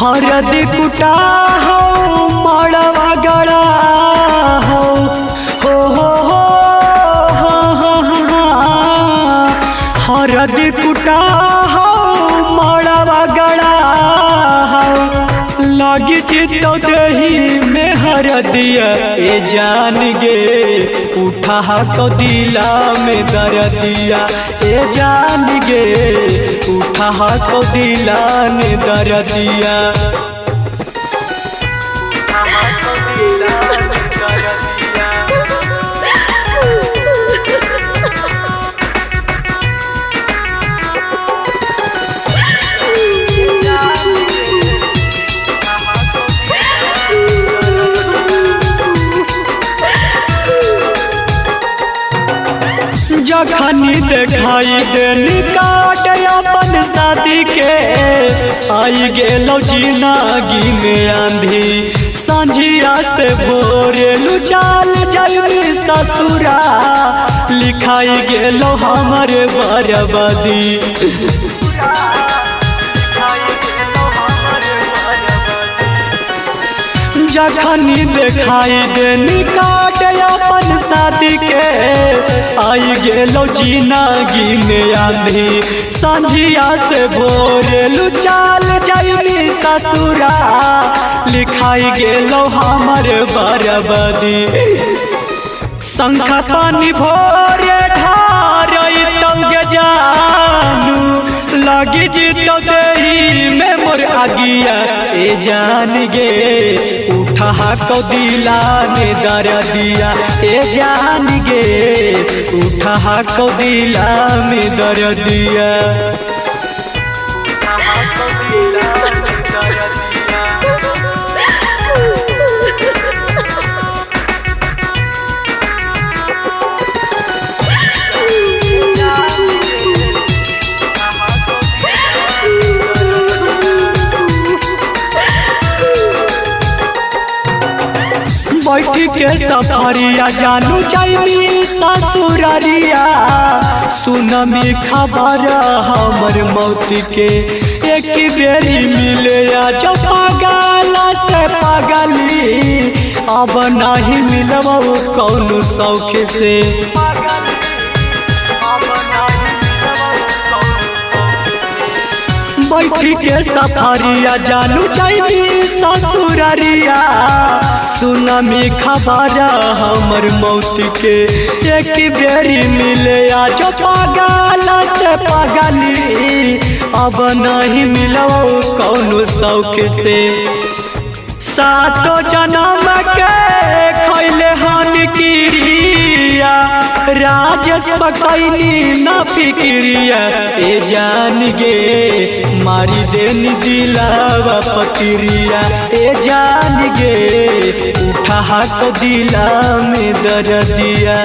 हरद कुटा हो मड़वा गड़ा हो हरद कुटा हो मड़वा गड़ा हो लगी चितो दही में हरदिया ए जान गे उठा को दिला में दर्दिया ए जान गे उठा को दिला में दर्दिया जखनी देखाई देनी काट अपन शादी के आई गेलो जिंदगी में आंधी संझिया से भोरेलू चाल जाई ससुरा लिखाई गेलो हमारे बर्बादी जखनी देखाई देनी काट अपन शादी के आई गेलो जिंदगी में आंधी संझिया से भोरेलू चाल जाई ससुरा लिखाई गेलो हमारे बर्बादी शंख पानी भोरे ढारई तौगे जानू लगी जितो देही में मोर आगिया ए जान गे उठा को दिला में दर्दिया ए जान गे उठा को दिला में दर्दिया बैठी के सफरिया जानू चाहिए ससुरारिया सुनमी खबर हमर मौत के एक बेरी मिले जो पागल से पागली अब नहीं मिलबो कौन शौक से बैठी के सफरिया जानू चाहिए ससुरारिया सुनमी खबर हमर मौत के एक बेरी मिले जो पागल से पागली अब नहीं मिलो कौन शौक से सातो जन्म के खैले हन किरिया राजेश पकैनी ना फिक्रिया ए जान गे मारी देनी दिलावा पकिरिया ए जान गे उठा को दिला में दर्दिया।